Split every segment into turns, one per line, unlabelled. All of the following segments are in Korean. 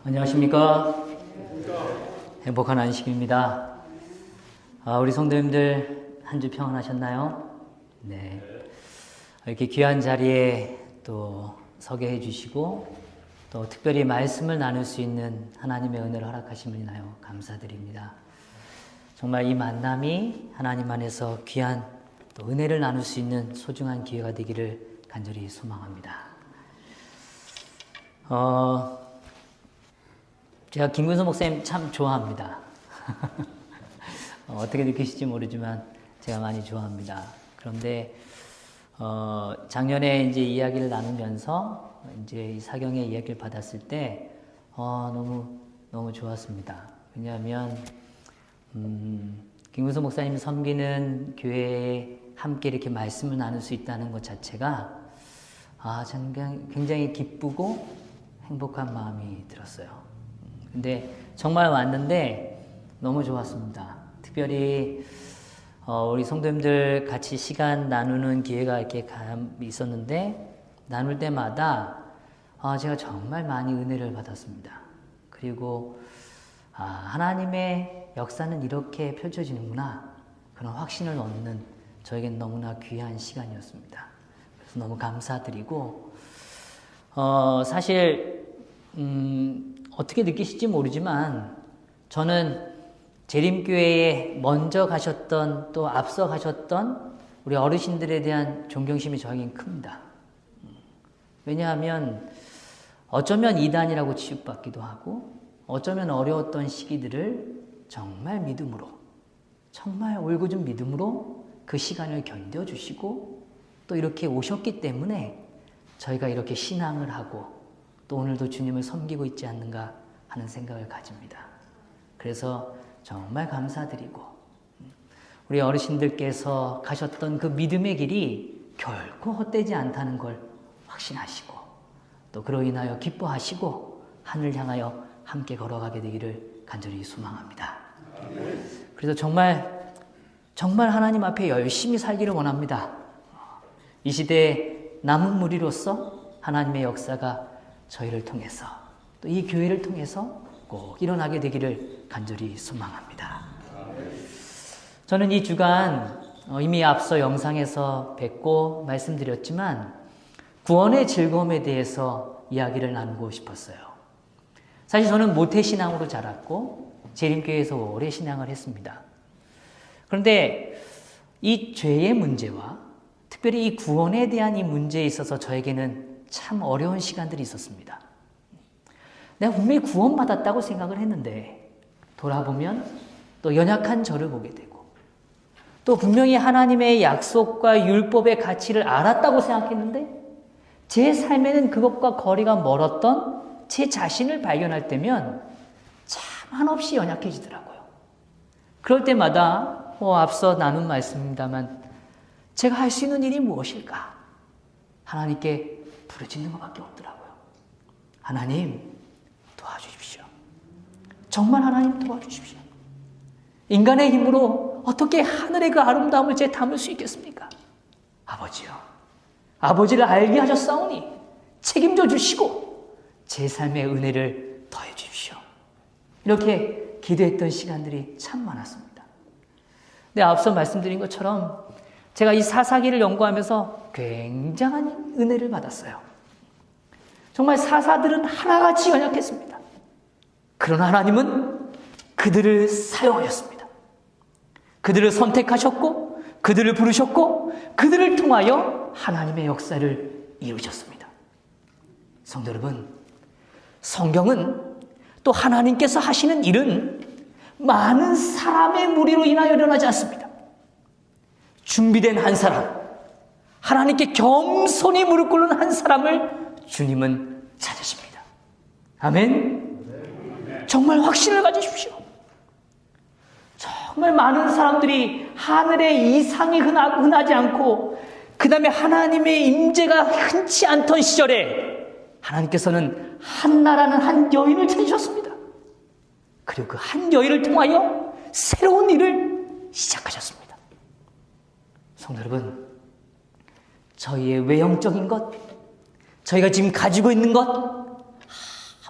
안녕하십니까? 행복한 안식입니다. 우리 성도님들 한 주 평안하셨나요? 네. 이렇게 귀한 자리에 또 서게 해주시고 또 특별히 말씀을 나눌 수 있는 하나님의 은혜를 허락하심을 인하여 감사드립니다. 정말 이 만남이 하나님 안에서 귀한 또 은혜를 나눌 수 있는 소중한 기회가 되기를 간절히 소망합니다. 제가 김근수 목사님 참 좋아합니다. 어떻게 느끼실지 모르지만 제가 많이 좋아합니다. 그런데 작년에 이제 이야기를 나누면서 이제 이 사경의 이야기를 받았을 때 너무 좋았습니다. 왜냐하면 김근수 목사님 섬기는 교회에 함께 이렇게 말씀을 나눌 수 있다는 것 자체가 굉장히 기쁘고 행복한 마음이 들었어요. 근데 정말 왔는데 너무 좋았습니다. 특별히 우리 성도님들 같이 시간 나누는 기회가 이렇게 있었는데 나눌 때마다 제가 정말 많이 은혜를 받았습니다. 그리고 하나님의 역사는 이렇게 펼쳐지는구나 그런 확신을 얻는 저에겐 너무나 귀한 시간이었습니다. 그래서 너무 감사드리고 사실 어떻게 느끼실지 모르지만 저는 재림교회에 먼저 가셨던 또 앞서 가셨던 우리 어르신들에 대한 존경심이 저에겐 큽니다. 왜냐하면 어쩌면 이단이라고 취급받기도 하고 어쩌면 어려웠던 시기들을 정말 믿음으로 정말 올곧은 믿음으로 그 시간을 견뎌주시고 또 이렇게 오셨기 때문에 저희가 이렇게 신앙을 하고 또 오늘도 주님을 섬기고 있지 않는가 하는 생각을 가집니다. 그래서 정말 감사드리고 우리 어르신들께서 가셨던 그 믿음의 길이 결코 헛되지 않다는 걸 확신하시고 또 그로 인하여 기뻐하시고 하늘 향하여 함께 걸어가게 되기를 간절히 소망합니다. 그래서 정말 하나님 앞에 열심히 살기를 원합니다. 이 시대에 남은 무리로서 하나님의 역사가 저희를 통해서 또 이 교회를 통해서 꼭 일어나게 되기를 간절히 소망합니다. 저는 이 주간 이미 앞서 영상에서 뵙고 말씀드렸지만 구원의 즐거움에 대해서 이야기를 나누고 싶었어요. 사실 저는 모태신앙으로 자랐고 재림교회에서 오래 신앙을 했습니다. 그런데 이 죄의 문제와 특별히 이 구원에 대한 이 문제에 있어서 저에게는 참 어려운 시간들이 있었습니다. 내가 분명히 구원받았다고 생각을 했는데 돌아보면 또 연약한 저를 보게 되고 또 분명히 하나님의 약속과 율법의 가치를 알았다고 생각했는데 제 삶에는 그것과 거리가 멀었던 제 자신을 발견할 때면 참 한없이 연약해지더라고요. 그럴 때마다 앞서 나눈 말씀입니다만 제가 할 수 있는 일이 무엇일까? 하나님께 부르짖는 것밖에 없더라고요. 하나님 도와주십시오. 정말 하나님 도와주십시오. 인간의 힘으로 어떻게 하늘의 그 아름다움을 제 담을 수 있겠습니까? 아버지요. 아버지를 알게 하셨사오니 책임져 주시고 제 삶의 은혜를 더해 주십시오. 이렇게 기도했던 시간들이 참 많았습니다. 근데 앞서 말씀드린 것처럼 제가 이 사사기를 연구하면서 굉장한 은혜를 받았어요. 정말 사사들은 하나같이 연약했습니다. 그러나 하나님은 그들을 사용하셨습니다. 그들을 선택하셨고 그들을 부르셨고 그들을 통하여 하나님의 역사를 이루셨습니다. 성도 여러분, 성경은 또 하나님께서 하시는 일은 많은 사람의 무리로 인하여 일어나지 않습니다. 준비된 한 사람, 하나님께 겸손히 무릎 꿇는 한 사람을 주님은 찾으십니다. 아멘. 정말 확신을 가지십시오. 정말 많은 사람들이 하늘의 이상이 흔하지 않고 그 다음에 하나님의 임재가 흔치 않던 시절에 하나님께서는 한나라는 한 여인을 찾으셨습니다. 그리고 그 한 여인을 통하여 새로운 일을 시작하셨습니다. 성도 여러분, 저희의 외형적인 것, 저희가 지금 가지고 있는 것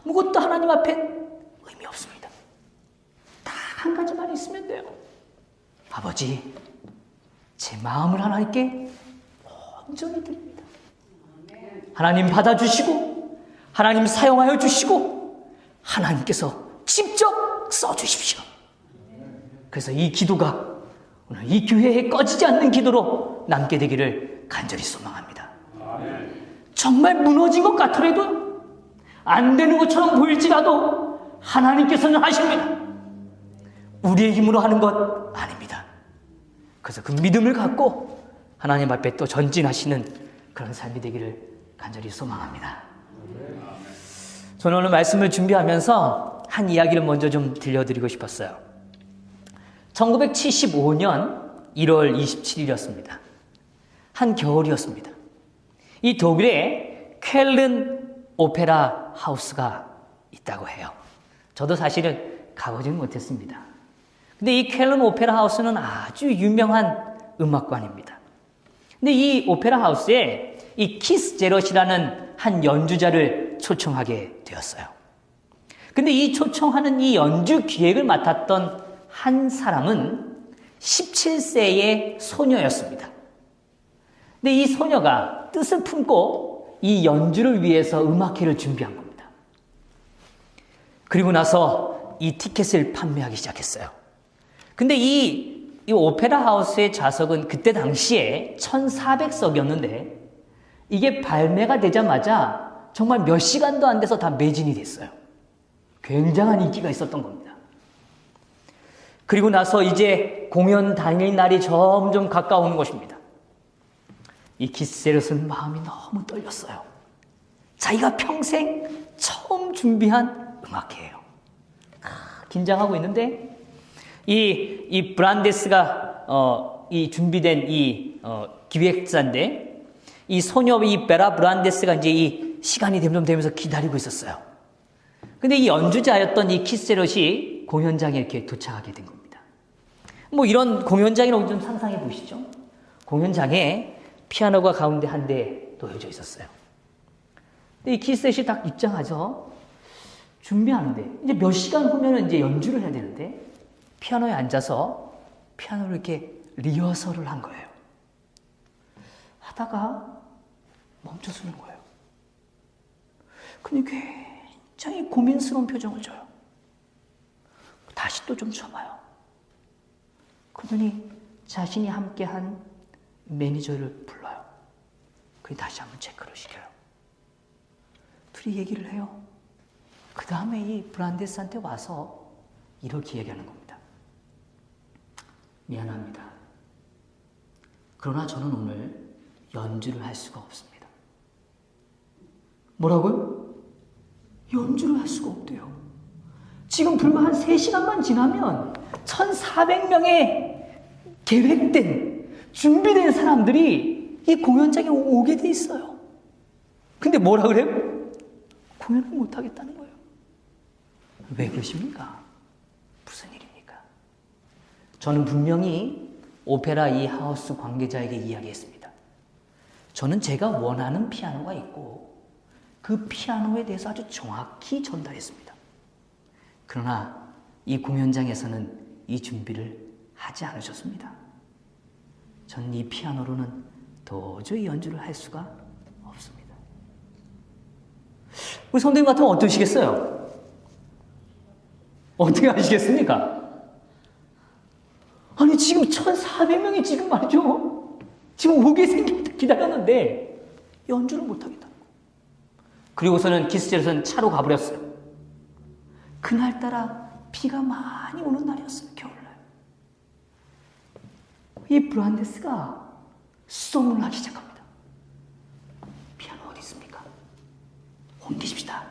아무것도 하나님 앞에 의미 없습니다. 딱 한 가지만 있으면 돼요. 아버지, 제 마음을 하나님께 온전히 드립니다. 하나님 받아주시고 하나님 사용하여 주시고 하나님께서 직접 써주십시오. 그래서 이 기도가 오늘 이 교회에 꺼지지 않는 기도로 남게 되기를 간절히 소망합니다. 정말 무너진 것 같더라도 안 되는 것처럼 보일지라도 하나님께서는 하십니다. 우리의 힘으로 하는 것 아닙니다. 그래서 그 믿음을 갖고 하나님 앞에 또 전진하시는 그런 삶이 되기를 간절히 소망합니다. 저는 오늘 말씀을 준비하면서 한 이야기를 먼저 좀 들려드리고 싶었어요. 1975년 1월 27일이었습니다. 한 겨울이었습니다. 이 독일에 쾰른 오페라 하우스가 있다고 해요. 저도 사실은 가보지는 못했습니다. 근데 이 쾰른 오페라 하우스는 아주 유명한 음악관입니다. 근데 이 오페라 하우스에 이 키스 제럿이라는 한 연주자를 초청하게 되었어요. 근데 이 초청하는 이 연주 기획을 맡았던 한 사람은 17세의 소녀였습니다. 근데 이 소녀가 뜻을 품고 이 연주를 위해서 음악회를 준비한 겁니다. 그리고 나서 이 티켓을 판매하기 시작했어요. 근데 이 오페라 하우스의 좌석은 그때 당시에 1,400석이었는데 이게 발매가 되자마자 정말 몇 시간도 안 돼서 다 매진이 됐어요. 굉장한 인기가 있었던 겁니다. 그리고 나서 이제 공연 당일날이 점점 가까우는 것입니다. 이 키스제럿은 마음이 너무 떨렸어요. 자기가 평생 처음 준비한 음악회예요. 긴장하고 있는데 이 브란데스가 이 준비된 이 기획자인데 이 소녀 이 베라 브란데스가 이제 이 시간이 점점 되면서 기다리고 있었어요. 근데 이 연주자였던 이 키스제럿이 공연장에 이렇게 도착하게 된 겁니다. 뭐 이런 공연장이라고 좀 상상해 보시죠. 공연장에 피아노가 가운데 한 대 놓여져 있었어요. 근데 이 키스제럿이 딱 입장하죠. 준비하는데 이제 몇 시간 후면은 이제 연주를 해야 되는데 피아노에 앉아서 피아노를 이렇게 리허설을 한 거예요. 하다가 멈춰서는 거예요. 근데 굉장히 고민스러운 표정을 줘요. 다시 또 좀 쳐봐요. 그러더니 자신이 함께한 매니저를 불러요. 그리고 다시 한번 체크를 시켜요. 둘이 얘기를 해요. 그 다음에 이 브란데스한테 와서 이렇게 얘기하는 겁니다. 미안합니다. 그러나 저는 오늘 연주를 할 수가 없습니다. 뭐라고요? 연주를 할 수가 없대요. 지금 불과 한 3시간만 지나면 1,400명의 계획된, 준비된 사람들이 이 공연장에 오게 돼 있어요. 근데 뭐라 그래요? 공연을 못 하겠다는 거예요. 왜 그러십니까? 무슨 일입니까? 저는 분명히 오페라 이 하우스 관계자에게 이야기했습니다. 저는 제가 원하는 피아노가 있고 그 피아노에 대해서 아주 정확히 전달했습니다. 그러나 이 공연장에서는 이 준비를 하지 않으셨습니다. 저는 이 피아노로는 도저히 연주를 할 수가 없습니다. 우리 선생님 같으면 어떠시겠어요? 어떻게 하시겠습니까? 아니 지금 1,400명이 지금 말이죠. 지금 오게 생기부터 기다렸는데 연주를 못하겠다는 거. 그리고서는 키스제럿은 차로 가버렸어요. 그날따라 비가 많이 오는 날이었어요. 겨울날. 이 브란데스가 수소문을 하기 시작합니다. 피아노 어디 있습니까? 옮기십시다.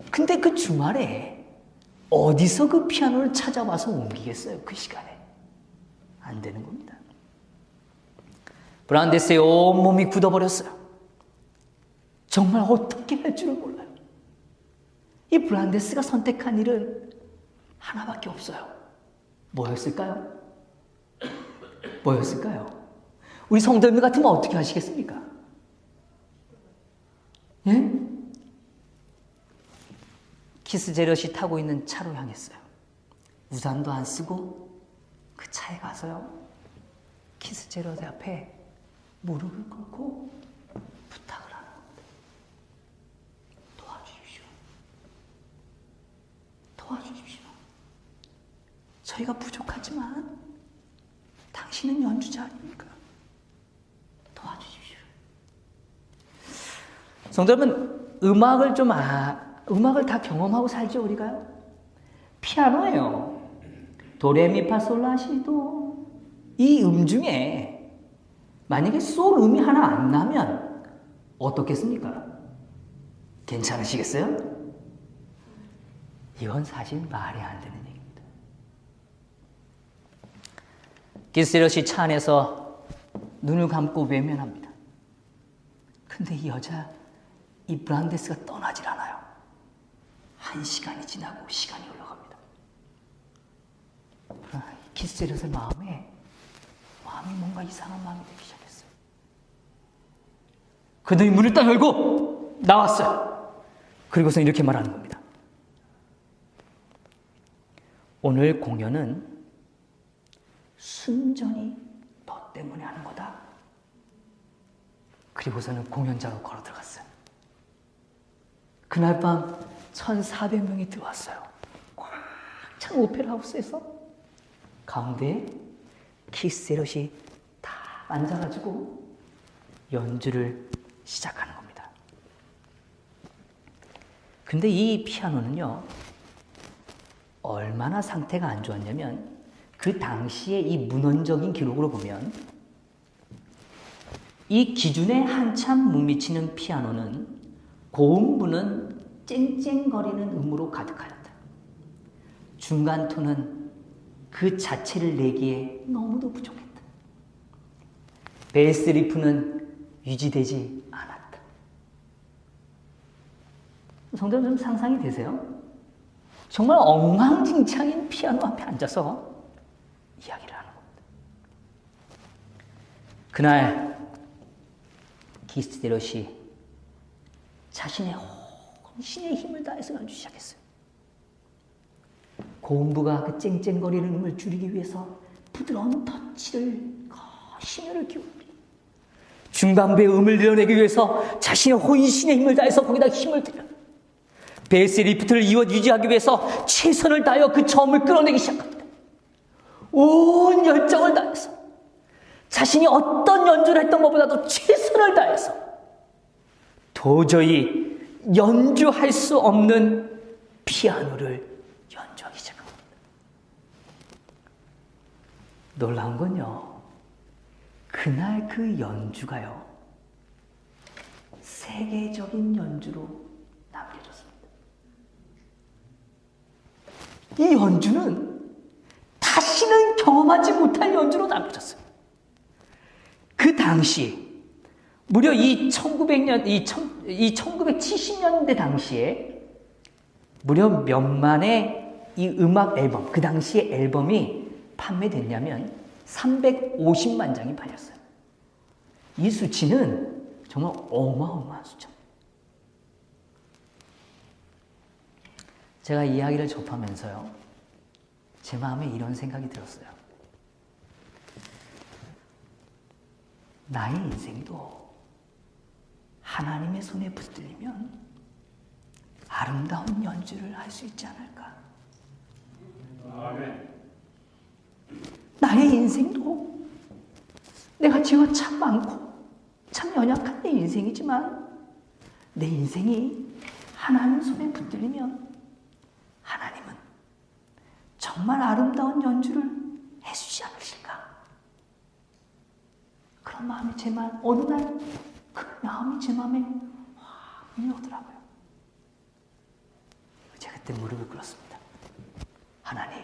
근데 그 주말에 어디서 그 피아노를 찾아와서 옮기겠어요? 그 시간에. 안 되는 겁니다. 브란데스의 온몸이 굳어버렸어요. 정말 어떻게 할 줄을 몰라요. 이 브란데스가 선택한 일은 하나밖에 없어요. 뭐였을까요? 뭐였을까요? 우리 성도님들 같으면 어떻게 하시겠습니까? 예? 키스 제럿이 타고 있는 차로 향했어요. 우산도 안 쓰고 그 차에 가서요. 키스 제럿 앞에 무릎을 꿇고 부탁을 하는 겁니다. 도와주십시오. 도와주십시오. 저희가 부족하지만 당신은 연주자 아닙니까? 도와주십시오. 성도 여러분, 음악을 다 경험하고 살죠, 우리가요? 피아노예요. 도레미파솔라시도. 이 중에 만약에 솔 음이 하나 안 나면 어떻겠습니까? 괜찮으시겠어요? 이건 사실 말이 안 되는 얘기입니다. 기스러시 차 안에서 눈을 감고 외면합니다. 근데 이 여자, 이 브란데스가 떠나질 않아요. 1시간이 지나고 시간이 흘러갑니다. 키스제럿의 마음이 뭔가 이상한 마음이 되기 시작했어요. 그들이 문을 딱 열고 나왔어요. 그리고서 이렇게 말하는 겁니다. 오늘 공연은 순전히 너 때문에 하는 거다. 그리고서는 공연장으로 걸어 들어갔어요. 그날 밤 1,400명이 들어왔어요. 꽉 찬 오페라 하우스에서 가운데에 키스제럿이 다 앉아가지고 연주를 시작하는 겁니다. 근데 이 피아노는요, 얼마나 상태가 안 좋았냐면 그 당시에 이 문헌적인 기록으로 보면 이 기준에 한참 못 미치는 피아노는 고음부는 쨍쨍거리는 음으로 가득하였다. 중간 톤은 그 자체를 내기에 너무도 부족했다. 베이스 리프는 유지되지 않았다. 성도 여러분, 좀 상상이 되세요? 정말 엉망진창인 피아노 앞에 앉아서 이야기를 하는 겁니다. 그날 키스제럿이 자신의 혼신의 힘을 다해서 연주 시작했어요. 고음부가 그 쨍쨍거리는 음을 줄이기 위해서 부드러운 터치를 심혈을 기울입니다. 중반부의 음을 늘어내기 위해서 자신의 혼신의 힘을 다해서 거기다 힘을 들여요. 베이스 리프트를 유지하기 위해서 최선을 다하여 그 저음을 끌어내기 시작합니다. 온 열정을 다해서 자신이 어떤 연주를 했던 것보다도 최선을 다해서 도저히 연주할 수 없는 피아노를 연주하기 시작합니다. 놀라운 건요, 그날 그 연주가요, 세계적인 연주로 남겨졌습니다. 이 연주는 다시는 경험하지 못할 연주로 남겨졌어요. 그 당시 무려 이 1970년대 당시에 무려 몇만의 이 음악 앨범, 그 당시에 앨범이 판매됐냐면 350만 장이 팔렸어요. 이 수치는 정말 어마어마한 숫자입니다. 제가 이 이야기를 접하면서요, 제 마음에 이런 생각이 들었어요. 나의 인생도 하나님의 손에 붙들리면 아름다운 연주를 할 수 있지 않을까? 아멘. 나의 인생도 내가 죄가 참 많고 참 연약한 내 인생이지만 내 인생이 하나님 손에 붙들리면 하나님은 정말 아름다운 연주를 해주지 않으실까? 그런 마음이 어느 날 그 마음이 제 마음에 확 밀려오더라고요. 제가 그때 무릎을 꿇었습니다. 하나님,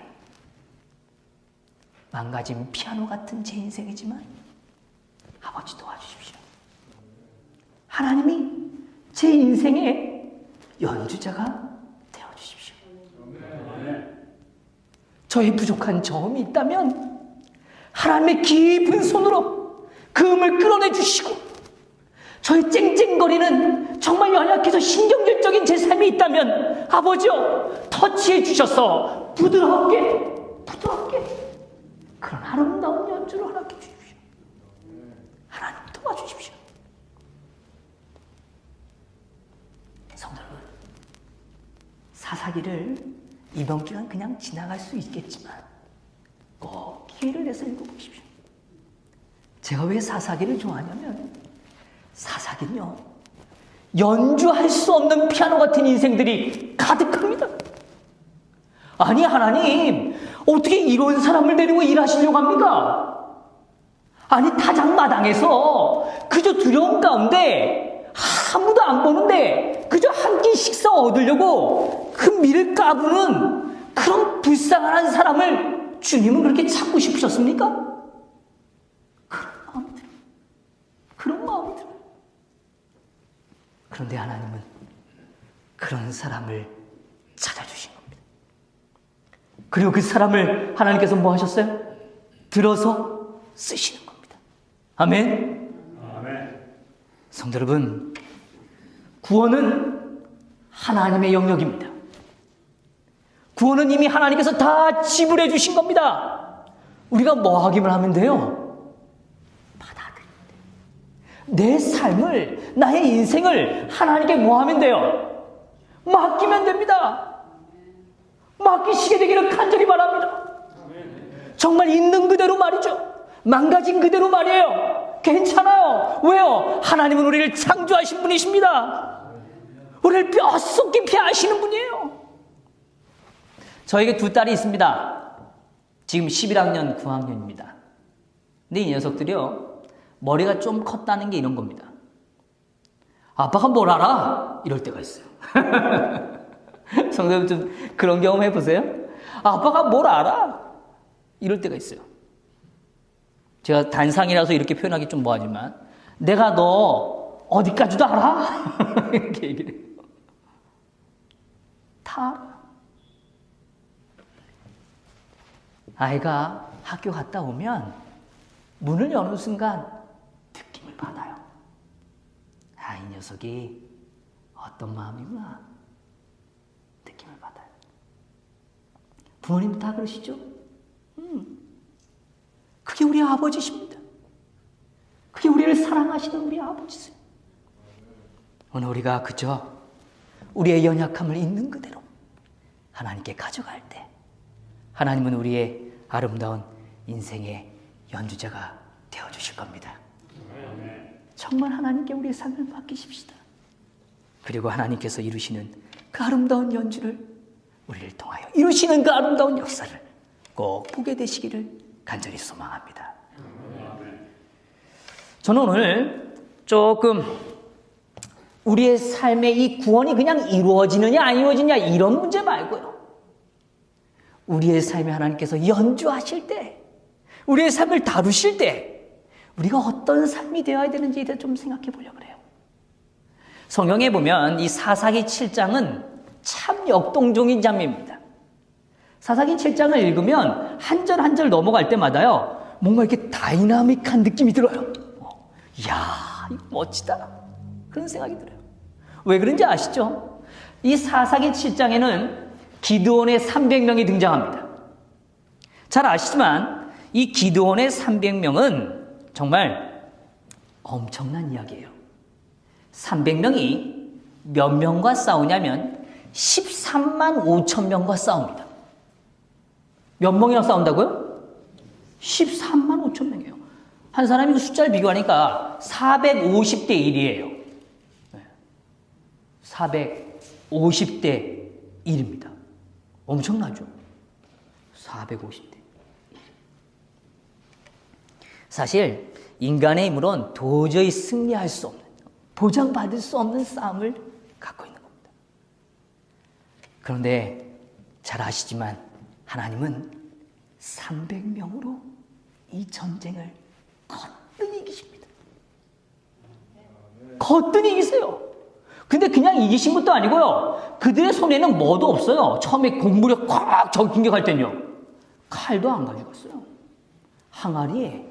망가진 피아노 같은 제 인생이지만 아버지 도와주십시오. 하나님이 제 인생의 연주자가 되어주십시오. 저의 부족한 저음이 있다면 하나님의 깊은 손으로 그 음을 끌어내 주시고 저의 쨍쨍거리는 정말 연약해서 신경질적인 제 삶이 있다면 아버지요, 터치해 주셔서 부드럽게 그런 아름다운 연주를 허락해 주십시오. 하나님 도와주십시오. 성도 여러분, 사사기를 이번 기간 그냥 지나갈 수 있겠지만 꼭 기회를 내서 읽어보십시오. 제가 왜 사사기를 좋아하냐면 사사기는요, 연주할 수 없는 피아노 같은 인생들이 가득합니다. 아니, 하나님 어떻게 이런 사람을 데리고 일하시려고 합니까? 아니, 타작마당에서 그저 두려움 가운데 아무도 안 보는데 그저 한 끼 식사 얻으려고 그 밀을 까부는 그런 불쌍한 사람을 주님은 그렇게 찾고 싶으셨습니까? 그런 마음이 들어요. 그런데 하나님은 그런 사람을 찾아주신 겁니다. 그리고 그 사람을 하나님께서 뭐 하셨어요? 들어서 쓰시는 겁니다. 아멘. 성도 여러분, 구원은 하나님의 영역입니다. 구원은 이미 하나님께서 다 지불해 주신 겁니다. 우리가 뭐 하기만 하면 돼요? 내 삶을, 나의 인생을 하나님께 뭐 하면 돼요? 맡기면 됩니다. 맡기시게 되기를 간절히 바랍니다. 정말 있는 그대로 말이죠. 망가진 그대로 말이에요. 괜찮아요. 왜요? 하나님은 우리를 창조하신 분이십니다. 우리를 뼛속 깊이 아시는 분이에요. 저에게 두 딸이 있습니다. 지금 11학년, 9학년입니다. 근데 이 녀석들이요, 머리가 좀 컸다는 게 이런 겁니다. 아빠가 뭘 알아? 이럴 때가 있어요. 성도님 좀 그런 경험 해보세요. 아빠가 뭘 알아? 이럴 때가 있어요. 제가 단상이라서 이렇게 표현하기 좀 뭐하지만 내가 너 어디까지도 알아? 이렇게 얘기를 해요. 다 알아. 아이가 학교 갔다 오면 문을 여는 순간 느낌을 받아요. 아, 이 녀석이 어떤 마음이구나. 느낌을 받아요. 부모님 다 그러시죠? 그게 우리 아버지십니다. 그게 우리를 사랑하시는 우리 아버지세요. 오늘 우리가 그저 우리의 연약함을 있는 그대로 하나님께 가져갈 때 하나님은 우리의 아름다운 인생의 연주자가 되어주실 겁니다. 정말 하나님께 우리의 삶을 맡기십시다. 그리고 하나님께서 이루시는 그 아름다운 연주를 우리를 통하여 이루시는 그 아름다운 역사를 꼭 보게 되시기를 간절히 소망합니다. 저는 오늘 조금 우리의 삶의 이 구원이 그냥 이루어지느냐 안 이루어지느냐 이런 문제 말고요, 우리의 삶에 하나님께서 연주하실 때, 우리의 삶을 다루실 때 우리가 어떤 삶이 되어야 되는지에 대해 좀 생각해 보려고 그래요. 성경에 보면 이 사사기 7장은 참 역동적인 장면입니다. 사사기 7장을 읽으면 한 절 한 절 넘어갈 때마다요, 뭔가 이렇게 다이나믹한 느낌이 들어요. 이야, 멋지다. 그런 생각이 들어요. 왜 그런지 아시죠? 이 사사기 7장에는 기드온의 300명이 등장합니다. 잘 아시지만 이 기드온의 300명은 정말 엄청난 이야기예요. 300명이 몇 명과 싸우냐면 13만 5천 명과 싸웁니다. 몇 명이랑 싸운다고요? 13만 5천 명이에요. 한 사람이 숫자를 비교하니까 450대 1이에요. 450대 1입니다. 엄청나죠? 450대 1. 사실 인간의 힘으로는 도저히 승리할 수 없는, 보장받을 수 없는 싸움을 갖고 있는 겁니다. 그런데 잘 아시지만 하나님은 300명으로 이 전쟁을 거뜬히 이기십니다. 거뜬히 이기세요. 근데 그냥 이기신 것도 아니고요, 그들의 손에는 뭐도 없어요. 처음에 공물에 꽉 전공격할 때는요, 칼도 안 가져갔어요. 항아리에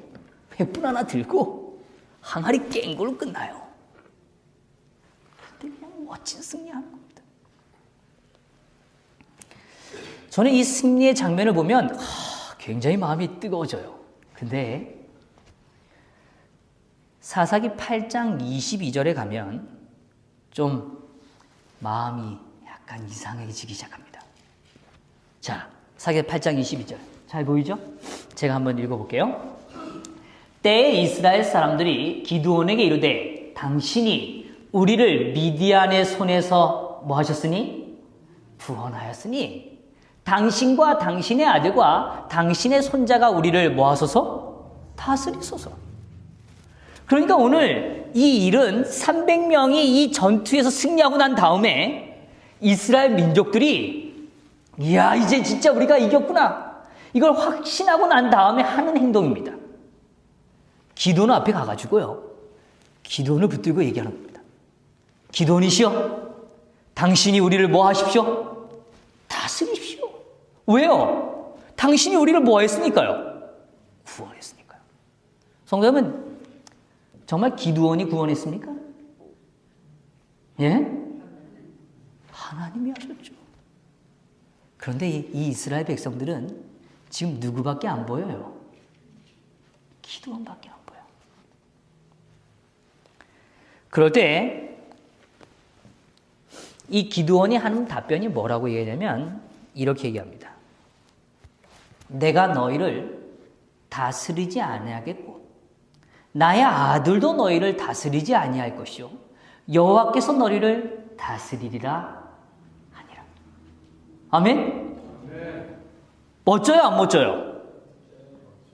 횃불 하나 들고 항아리 깬 걸로 끝나요. 멋진 승리하는 겁니다. 저는 이 승리의 장면을 보면 굉장히 마음이 뜨거워져요. 근데 사사기 8장 22절에 가면 좀 마음이 약간 이상해지기 시작합니다. 자, 사사기 8장 22절 잘 보이죠? 제가 한번 읽어볼게요. 때에 이스라엘 사람들이 기드온에게 이르되 당신이 우리를 미디안의 손에서 뭐 하셨으니? 구원하였으니 당신과 당신의 아들과 당신의 손자가 우리를 뭐 하소서? 다스리소서. 그러니까 오늘 이 일은 300명이 이 전투에서 승리하고 난 다음에 이스라엘 민족들이 이야 이제 진짜 우리가 이겼구나 이걸 확신하고 난 다음에 하는 행동입니다. 기드온 앞에 가가지고요 기드온을 붙들고 얘기하는 겁니다. 기드온이시여 당신이 우리를 뭐 하십시오? 다스리십시오. 왜요? 당신이 우리를 뭐 했으니까요? 구원했으니까요. 성도님은 정말 기드온이 구원했습니까? 예? 하나님이 하셨죠. 그런데 이 이스라엘 백성들은 지금 누구밖에 안 보여요? 기드온밖에 안 보여. 그럴 때 이 기드온이 하는 답변이 뭐라고 얘기하냐면 이렇게 얘기합니다. 내가 너희를 다스리지 아니하겠고 나의 아들도 너희를 다스리지 아니할 것이요 여호와께서 너희를 다스리리라 하니라. 아멘? 멋져요 안 멋져요?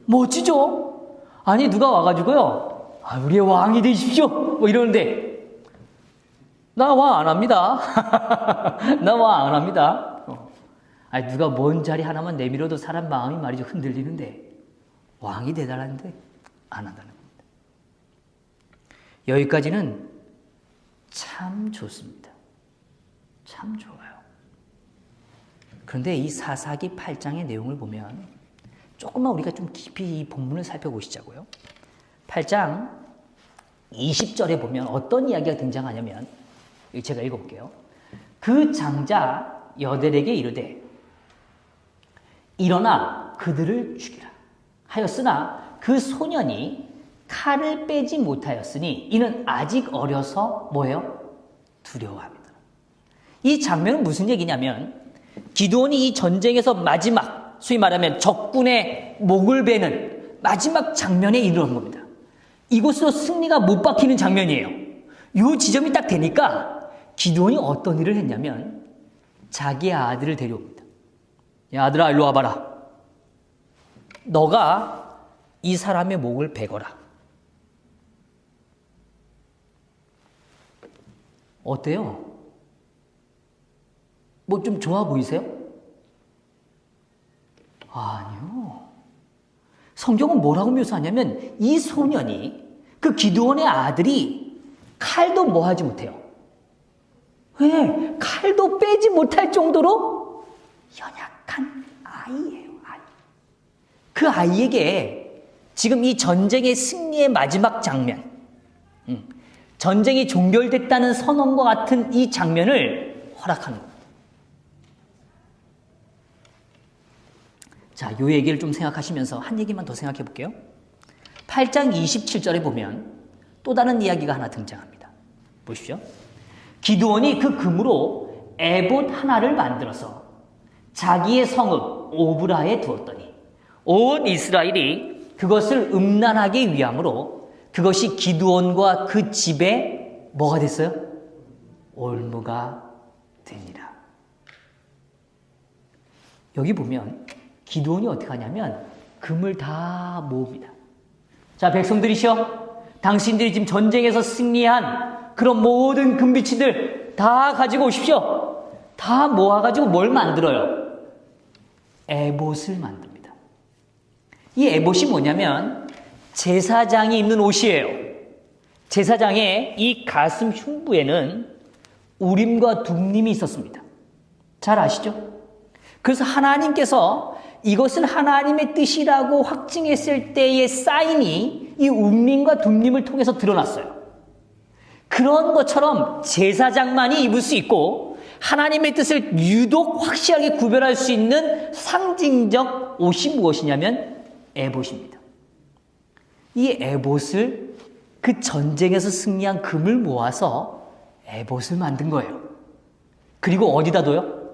멋지죠? 아니 누가 와가지고요 우리의 왕이 되십시오 뭐 이러는데 나 왕 안 합니다. 나 왕 안 합니다. 아니 누가 먼 자리 하나만 내밀어도 사람 마음이 말이죠 흔들리는데 왕이 되달라는데 안 한다는 겁니다. 여기까지는 참 좋습니다. 참 좋아요. 그런데 이 사사기 8장의 내용을 보면 조금만 우리가 좀 깊이 이 본문을 살펴보시자고요. 8장 20절에 보면 어떤 이야기가 등장하냐면 제가 읽어볼게요. 그 장자 여델에게 이르되 일어나 그들을 죽이라 하였으나 그 소년이 칼을 빼지 못하였으니 이는 아직 어려서 뭐예요? 두려워합니다. 이 장면은 무슨 얘기냐면 기드온이 이 전쟁에서 마지막 소위 말하면 적군의 목을 베는 마지막 장면에 이르는 겁니다. 이곳으로 승리가 못 박히는 장면이에요. 이 지점이 딱 되니까 기드온이 어떤 일을 했냐면 자기의 아들을 데려옵니다. 야 아들아 일로 와봐라. 너가 이 사람의 목을 베거라. 어때요? 뭐 좀 좋아 보이세요? 아니요. 성경은 뭐라고 묘사하냐면 이 소년이 그 기드온의 아들이 칼도 뭐 하지 못해요. 왜? 칼도 빼지 못할 정도로 연약한 아이예요. 아이. 그 아이에게 지금 이 전쟁의 승리의 마지막 장면, 전쟁이 종결됐다는 선언과 같은 이 장면을 허락하는 겁니다. 자, 이 얘기를 좀 생각하시면서 한 얘기만 더 생각해 볼게요. 8장 27절에 보면 또 다른 이야기가 하나 등장합니다. 보십시오. 기드온이 그 금으로 에봇 하나를 만들어서 자기의 성읍 오브라에 두었더니 온 이스라엘이 그것을 음란하기 위함으로 그것이 기드온과 그 집에 뭐가 됐어요? 올무가 되니라. 여기 보면 기드온이 어떻게 하냐면 금을 다 모읍니다. 자, 백성들이시여, 당신들이 지금 전쟁에서 승리한 그런 모든 금비치들 다 가지고 오십시오. 다 모아가지고 뭘 만들어요? 에봇을 만듭니다. 이 에봇이 뭐냐면 제사장이 입는 옷이에요. 제사장의 이 가슴 흉부에는 우림과 둠림이 있었습니다. 잘 아시죠? 그래서 하나님께서 이것은 하나님의 뜻이라고 확증했을 때의 사인이 이 우림과 둠림을 통해서 드러났어요. 그 그런 것처럼 제사장만이 입을 수 있고 하나님의 뜻을 유독 확실하게 구별할 수 있는 상징적 옷이 무엇이냐면 에봇입니다. 이 에봇을 그 전쟁에서 승리한 금을 모아서 에봇을 만든 거예요. 그리고 어디다 둬요?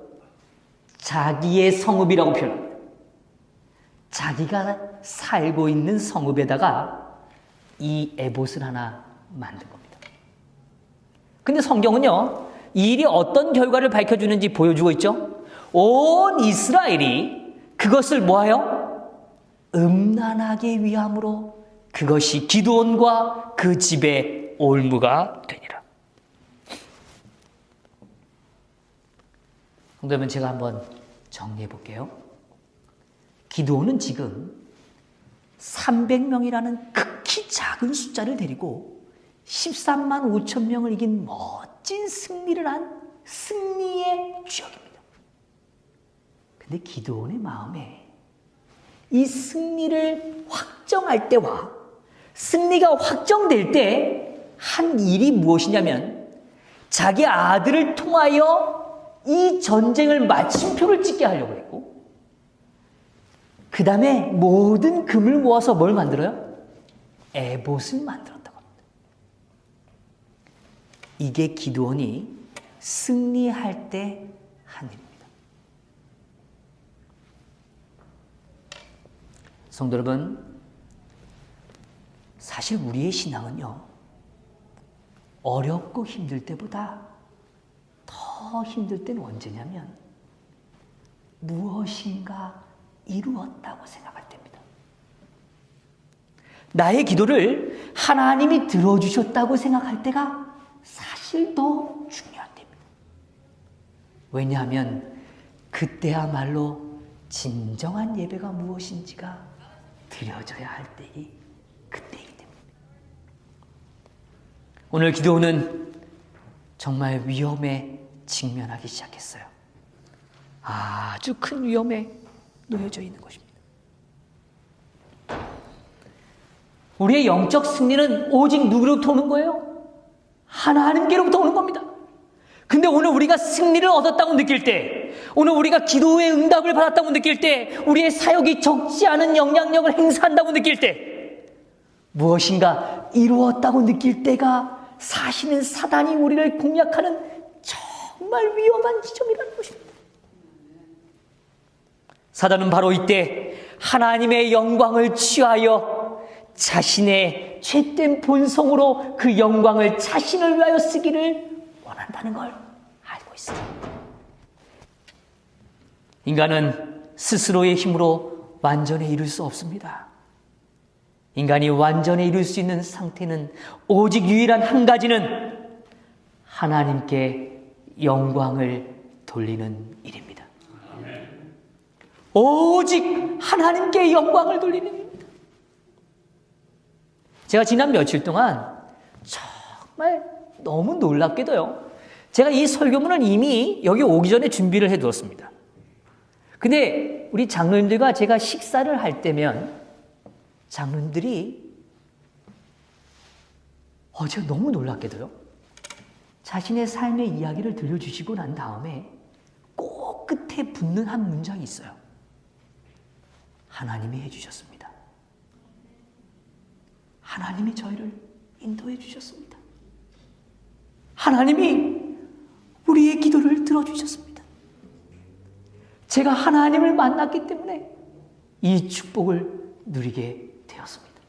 자기의 성읍이라고 표현합니다. 자기가 살고 있는 성읍에다가 이 에봇을 하나 만든 겁니다. 근데 성경은요, 이 일이 어떤 결과를 밝혀주는지 보여주고 있죠. 온 이스라엘이 그것을 뭐하여? 음란하게 위함으로 그것이 기드온과 그 집의 올무가 되니라. 그러면 제가 한번 정리해 볼게요. 기드온은 지금 300명이라는 극히 작은 숫자를 데리고 13만 5천 명을 이긴 멋진 승리를 한 승리의 주역입니다. 근데 기드온의 마음에 이 승리를 확정할 때와 승리가 확정될 때 한 일이 무엇이냐면 자기 아들을 통하여 이 전쟁을 마침표를 찍게 하려고 했고, 그 다음에 모든 금을 모아서 뭘 만들어요? 에봇을 만들었다고 합니다. 이게 기드온이 승리할 때 한 일입니다. 성도 여러분, 사실 우리의 신앙은요, 어렵고 힘들 때보다 더 힘들 때는 언제냐면 무엇인가 이루었다고 생각할 때입니다. 나의 기도를 하나님이 들어주셨다고 생각할 때가 사실 더 중요한 때입니다. 왜냐하면 그때야말로 진정한 예배가 무엇인지가 드려져야 할 때이 그때이기 때문입니다. 오늘 기도는 정말 위험에 직면하기 시작했어요. 아주 큰 위험에 놓여져 있는 것입니다. 우리의 영적 승리는 오직 누구로부터 오는 거예요? 하나님께로부터 오는 겁니다. 근데 오늘 우리가 승리를 얻었다고 느낄 때, 오늘 우리가 기도의 응답을 받았다고 느낄 때, 우리의 사역이 적지 않은 영향력을 행사한다고 느낄 때, 무엇인가 이루었다고 느낄 때가 사실은 사단이 우리를 공략하는 정말 위험한 지점이라는 것입니다. 사단은 바로 이때 하나님의 영광을 취하여 자신의 죄된 본성으로 그 영광을 자신을 위하여 쓰기를 원한다는 걸 알고 있습니다. 인간은 스스로의 힘으로 완전히 이룰 수 없습니다. 인간이 완전히 이룰 수 있는 상태는 오직 유일한 한 가지는 하나님께 영광을 돌리는 일입니다. 오직 하나님께 영광을 돌리는 일입니다. 제가 지난 며칠 동안 정말 너무 놀랍게도요, 제가 이 설교문을 이미 여기 오기 전에 준비를 해두었습니다. 근데 우리 장로님들과 제가 식사를 할 때면 장로님들이 제가 너무 놀랍게도요, 자신의 삶의 이야기를 들려주시고 난 다음에 꼭 끝에 붙는 한 문장이 있어요. 하나님이 해주셨습니다. 하나님이 저희를 인도해 주셨습니다. 하나님이 우리의 기도를 들어주셨습니다. 제가 하나님을 만났기 때문에 이 축복을 누리게 되었습니다.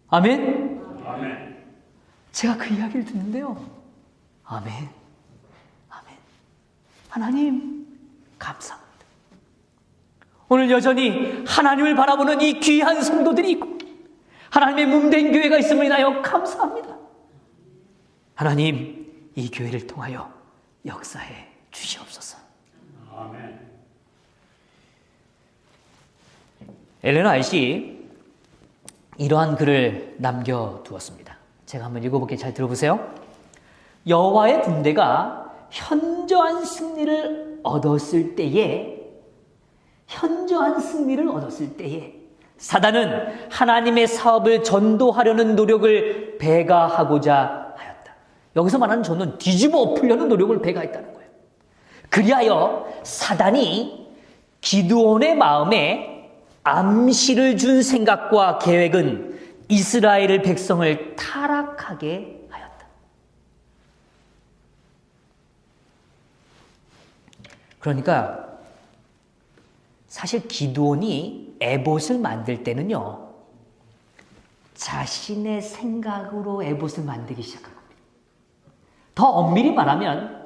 아멘? 아멘. 제가 그 이야기를 듣는데요, 아멘, 아멘. 하나님 감사합니다. 오늘 여전히 하나님을 바라보는 이 귀한 성도들이 있고 하나님의 몸된 교회가 있음을 인하여 감사합니다. 하나님, 이 교회를 통하여 역사해 주시옵소서. 아멘. 엘렌 화이트이 이러한 글을 남겨두었습니다. 제가 한번 읽어볼게요. 잘 들어보세요. 여호와의 군대가 현저한 승리를 얻었을 때에 사단은 하나님의 사업을 전도하려는 노력을 배가하고자 하였다. 여기서 말하는 저는 뒤집어 엎으려는 노력을 배가했다는 거예요. 그리하여 사단이 기드온의 마음에 암시를 준 생각과 계획은 이스라엘 백성을 타락하게 하였다. 그러니까 사실 기드온이 에봇을 만들 때는요, 자신의 생각으로 에봇을 만들기 시작한 겁니다. 더 엄밀히 말하면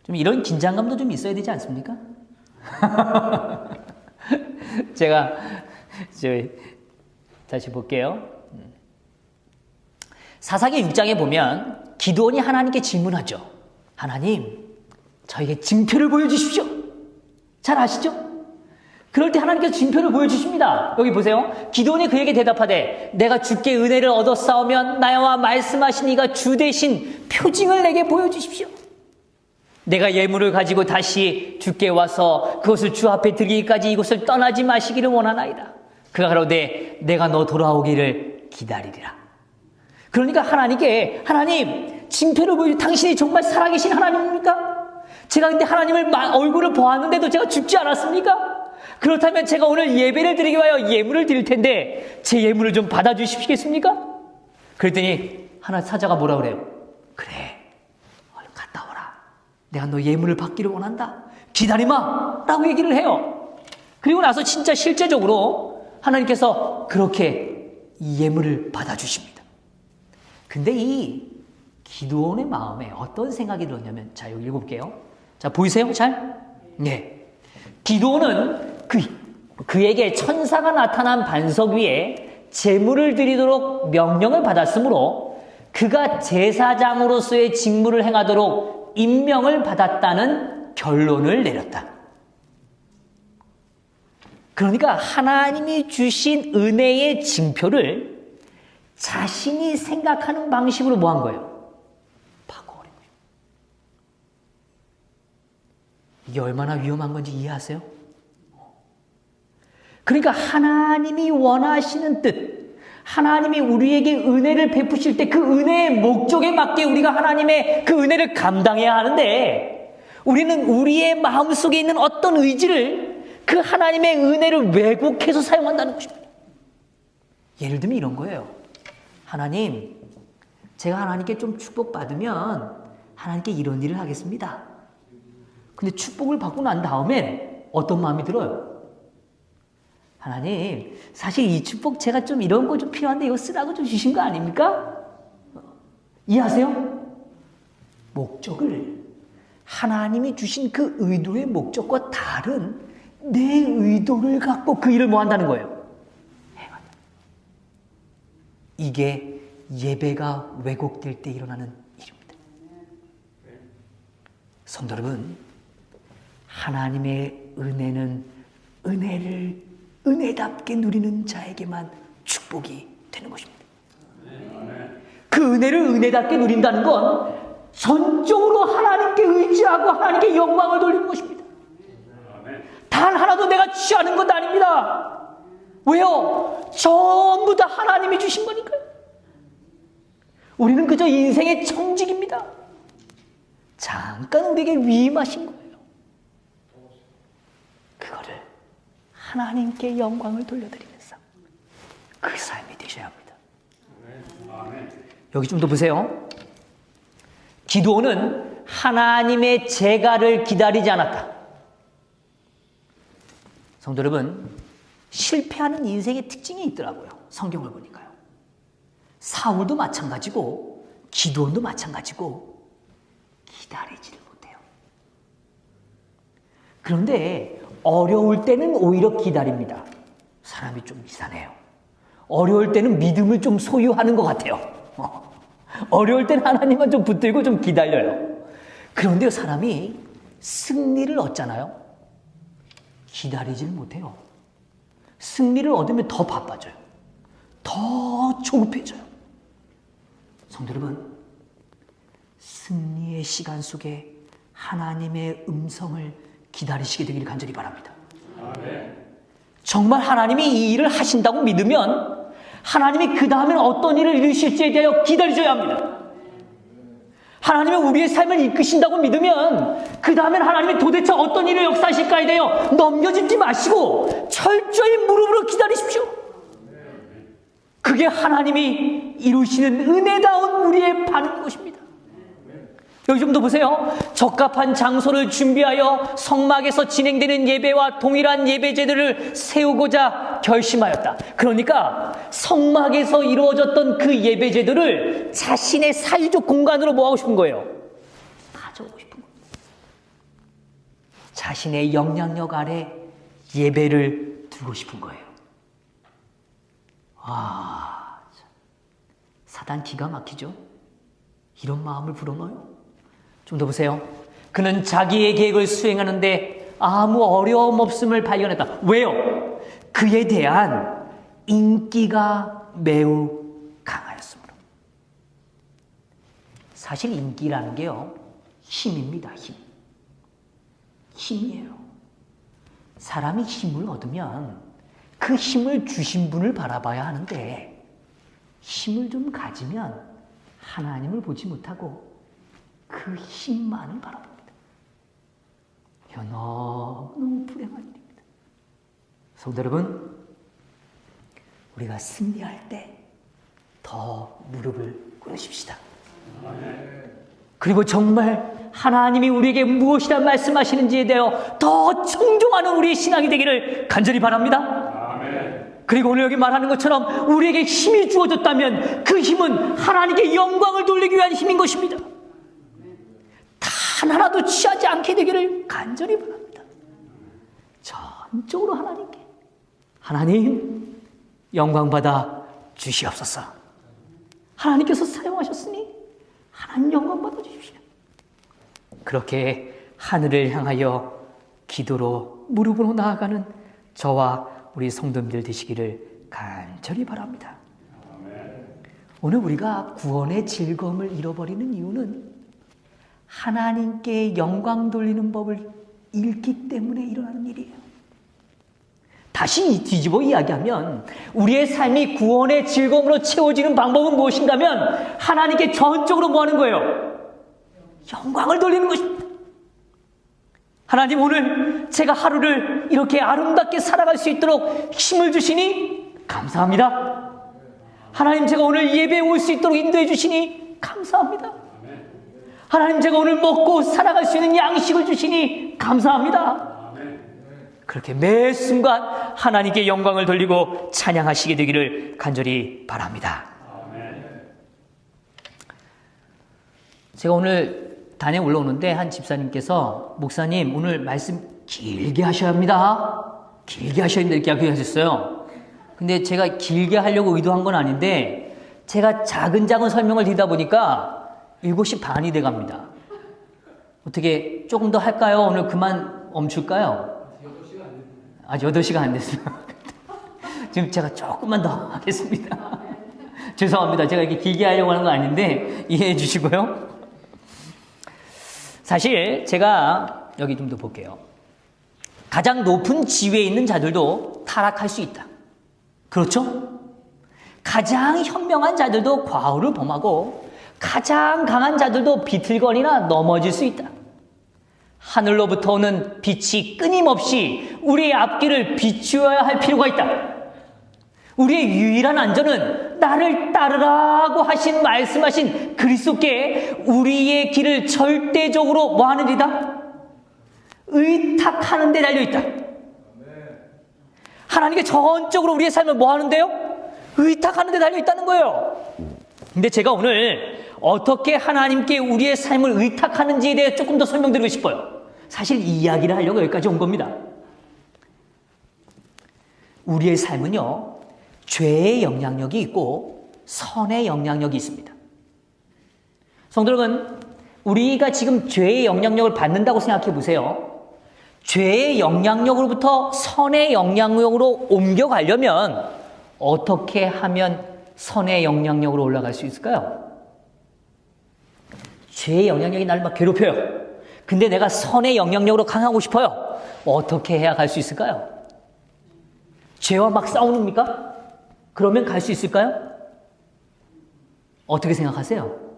좀 이런 긴장감도 좀 있어야 되지 않습니까? 제가 다시 볼게요. 사사기 6장에 보면 기드온이 하나님께 질문하죠. 하나님, 저에게 징표를 보여주십시오. 잘 아시죠? 그럴 때 하나님께서 징표를 보여주십니다. 여기 보세요. 기드온이 그에게 대답하되 내가 주께 은혜를 얻어 싸우면 나와 말씀하신 이가 주 대신 표징을 내게 보여주십시오. 내가 예물을 가지고 다시 주께 와서 그것을 주 앞에 드리기까지 이곳을 떠나지 마시기를 원하나이다. 그가 가로되 내가 너 돌아오기를 기다리리라. 그러니까 하나님께, 하나님, 징표를 보여, 당신이 정말 살아계신 하나님입니까? 제가 근데 하나님을 얼굴을 보았는데도 제가 죽지 않았습니까? 그렇다면 제가 오늘 예배를 드리기 위하여 예물을 드릴 텐데 제 예물을 좀 받아주시겠습니까? 그랬더니 하나 사자가 뭐라 그래요? 그래, 얼른 갔다 오라. 내가 너 예물을 받기를 원한다. 기다리마! 라고 얘기를 해요. 그리고 나서 진짜 실제적으로 하나님께서 그렇게 이 예물을 받아주십니다. 근데 이 기드온의 마음에 어떤 생각이 들었냐면, 자, 여기 읽어볼게요. 자, 보이세요? 잘? 네. 기드온은 그에게 천사가 나타난 반석 위에 제물을 드리도록 명령을 받았으므로 그가 제사장으로서의 직무를 행하도록 임명을 받았다는 결론을 내렸다. 그러니까 하나님이 주신 은혜의 징표를 자신이 생각하는 방식으로 뭐 한 거예요? 바꿔버린 거예요. 이게 얼마나 위험한 건지 이해하세요? 그러니까 하나님이 원하시는 뜻, 하나님이 우리에게 은혜를 베푸실 때 그 은혜의 목적에 맞게 우리가 하나님의 그 은혜를 감당해야 하는데, 우리는 우리의 마음속에 있는 어떤 의지를 그 하나님의 은혜를 왜곡해서 사용한다는 것입니다. 예를 들면 이런 거예요. 하나님, 제가 하나님께 좀 축복받으면 하나님께 이런 일을 하겠습니다. 근데 축복을 받고 난 다음엔 어떤 마음이 들어요? 하나님, 사실 이 축복 제가 좀 이런 거 좀 필요한데 이거 쓰라고 좀 주신 거 아닙니까? 이해하세요? 목적을, 하나님이 주신 그 의도의 목적과 다른 내 의도를 갖고 그 일을 뭐 한다는 거예요? 이게 예배가 왜곡될 때 일어나는 일입니다. 성도 여러분, 하나님의 은혜는 은혜답게 누리는 자에게만 축복이 되는 것입니다. 그 은혜를 은혜답게 누린다는 건 전적으로 하나님께 의지하고 하나님께 영광을 돌리는 것입니다. 단 하나도 내가 취하는 것 아닙니다. 왜요? 전부 다 하나님이 주신 거니까요. 우리는 그저 인생의 청직입니다. 잠깐 우리에게 위임하신 거예요. 그거를 하나님께 영광을 돌려드리면서 그 삶이 되셔야 합니다. 여기 좀 더 보세요. 기드온은 하나님의 제가를 기다리지 않았다. 성도 여러분, 실패하는 인생의 특징이 있더라고요. 성경을 보니까요. 사울도 마찬가지고 기드온도 마찬가지고 기다리지를 못해요. 그런데 어려울 때는 오히려 기다립니다. 사람이 좀 이상해요. 어려울 때는 믿음을 좀 소유하는 것 같아요. 어려울 때는 하나님만 좀 붙들고 좀 기다려요. 그런데 사람이 승리를 얻잖아요. 기다리지를 못해요. 승리를 얻으면 더 바빠져요. 더 조급해져요. 성도 여러분, 승리의 시간 속에 하나님의 음성을 기다리시게 되기를 간절히 바랍니다. 정말 하나님이 이 일을 하신다고 믿으면 하나님이 그 다음엔 어떤 일을 이루실지에 대하여 기다리셔야 합니다. 하나님이 우리의 삶을 이끄신다고 믿으면 그 다음엔 하나님이 도대체 어떤 일을 역사하실까에 대하여 넘겨짚지 마시고 철저히 무릎으로 기다리십시오. 그게 하나님이 이루시는 은혜다운 우리의 반응인 것입니다. 여기 좀 더 보세요. 적합한 장소를 준비하여 성막에서 진행되는 예배와 동일한 예배제들을 세우고자 결심하였다. 그러니까 성막에서 이루어졌던 그 예배제들을 자신의 사유적 공간으로 뭐 하고 싶은 거예요? 가져오고 싶은 거예요. 자신의 영향력 아래 예배를 두고 싶은 거예요. 사단 기가 막히죠? 이런 마음을 불어넣어요. 좀 더 보세요. 그는 자기의 계획을 수행하는데 아무 어려움 없음을 발견했다. 왜요? 그에 대한 인기가 매우 강하였으므로. 사실 인기라는 게요, 힘입니다. 힘이에요. 사람이 힘을 얻으면 그 힘을 주신 분을 바라봐야 하는데 힘을 좀 가지면 하나님을 보지 못하고 그 힘만을 바라봅니다. 이거 너무 불행한 일입니다. 성도 여러분, 우리가 승리할 때 더 무릎을 꿇으십시다. 그리고 정말 하나님이 우리에게 무엇이라 말씀하시는지에 대하여 더 청종하는 우리의 신앙이 되기를 간절히 바랍니다. 그리고 오늘 여기 말하는 것처럼 우리에게 힘이 주어졌다면 그 힘은 하나님께 영광을 돌리기 위한 힘인 것입니다. 단 하나도 취하지 않게 되기를 간절히 바랍니다. 전적으로 하나님께, 하나님 영광받아 주시옵소서. 하나님께서 사용하셨으니 하나님 영광받아 주십시오. 그렇게 하늘을 향하여 기도로 무릎으로 나아가는 저와 우리 성도님들 되시기를 간절히 바랍니다. 오늘 우리가 구원의 즐거움을 잃어버리는 이유는 하나님께 영광 돌리는 법을 잃기 때문에 일어나는 일이에요. 다시 뒤집어 이야기하면 우리의 삶이 구원의 즐거움으로 채워지는 방법은 무엇인가 하면 하나님께 전적으로 뭐 하는 거예요? 영광을 돌리는 것입니다. 하나님, 오늘 제가 하루를 이렇게 아름답게 살아갈 수 있도록 힘을 주시니 감사합니다. 하나님, 제가 오늘 예배에 올 수 있도록 인도해 주시니 감사합니다. 하나님, 제가 오늘 먹고 살아갈 수 있는 양식을 주시니 감사합니다. 그렇게 매 순간 하나님께 영광을 돌리고 찬양하시게 되기를 간절히 바랍니다. 제가 오늘 단에 올라오는데 한 집사님께서 목사님 오늘 말씀 길게 하셔야 합니다. 길게 하셔야 된다 이렇게 하셨어요. 근데 제가 길게 하려고 의도한 건 아닌데 제가 작은 설명을 드리다 보니까 7시 반이 돼 갑니다. 어떻게 조금 더 할까요? 오늘 그만 멈출까요? 아직 8시가 안 됐습니다. 지금 제가 조금만 더 하겠습니다. 죄송합니다. 제가 이렇게 길게 하려고 하는 건 아닌데 이해해 주시고요. 사실 제가 여기 좀 더 볼게요. 가장 높은 지위에 있는 자들도 타락할 수 있다. 그렇죠? 가장 현명한 자들도 과오를 범하고 가장 강한 자들도 비틀거리나 넘어질 수 있다. 하늘로부터 오는 빛이 끊임없이 우리의 앞길을 비추어야 할 필요가 있다. 우리의 유일한 안전은 나를 따르라고 말씀하신 그리스도께 우리의 길을 절대적으로 뭐 하는 데다? 의탁하는 데 달려있다. 하나님께 전적으로 우리의 삶을 뭐 하는데요? 의탁하는 데 달려있다는 거예요. 근데 제가 오늘 어떻게 하나님께 우리의 삶을 의탁하는지에 대해 조금 더 설명드리고 싶어요. 사실 이 이야기를 하려고 여기까지 온 겁니다. 우리의 삶은요, 죄의 영향력이 있고 선의 영향력이 있습니다. 성도 여러분, 우리가 지금 죄의 영향력을 받는다고 생각해 보세요. 죄의 영향력으로부터 선의 영향력으로 옮겨가려면 어떻게 하면 선의 영향력으로 올라갈 수 있을까요? 죄의 영향력이 나를 막 괴롭혀요. 근데 내가 선의 영향력으로 강하고 싶어요. 어떻게 해야 갈 수 있을까요? 죄와 막 싸우는입니까? 그러면 갈 수 있을까요? 어떻게 생각하세요?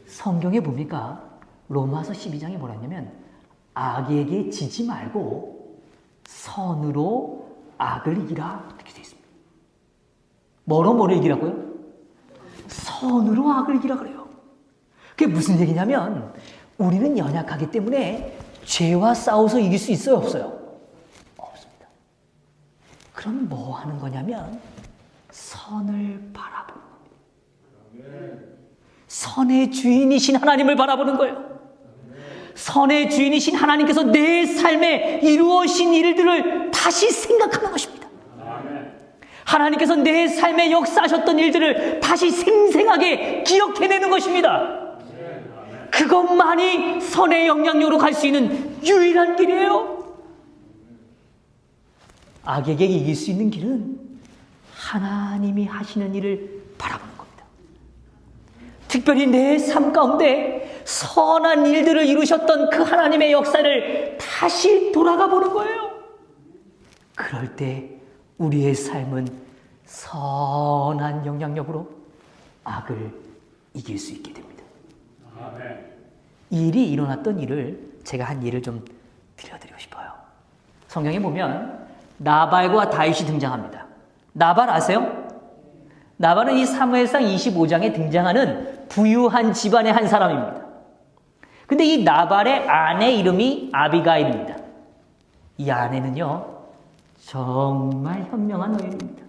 성경에 뭡니까? 로마서 12장에 뭐라 했냐면 악에게 지지 말고 선으로 악을 이기라 이렇게 되어 있습니다. 뭐를 이기라고요? 선으로 악을 이기라 그래요. 그게 무슨 얘기냐면 우리는 연약하기 때문에 죄와 싸워서 이길 수 있어요? 없어요? 없습니다. 그럼 뭐 하는 거냐면 선을 바라보는 겁니다. 선의 주인이신 하나님을 바라보는 거예요. 선의 주인이신 하나님께서 내 삶에 이루어진 일들을 다시 생각하는 것입니다. 하나님께서 내 삶에 역사하셨던 일들을 다시 생생하게 기억해내는 것입니다. 그것만이 선의 영향력으로 갈 수 있는 유일한 길이에요. 악에게 이길 수 있는 길은 하나님이 하시는 일을 바라보는 겁니다. 특별히 내 삶 가운데 선한 일들을 이루셨던 그 하나님의 역사를 다시 돌아가 보는 거예요. 그럴 때 우리의 삶은 선한 영향력으로 악을 이길 수 있게 됩니다. 이 일이 일어났던 일을 제가 한 일을 좀 들려드리고 싶어요. 성경에 보면 나발과 다윗이 등장합니다. 나발 아세요? 나발은 이 사무엘상 25장에 등장하는 부유한 집안의 한 사람입니다. 근데 이 나발의 아내 이름이 아비가일입니다. 이 아내는요 정말 현명한 여인입니다.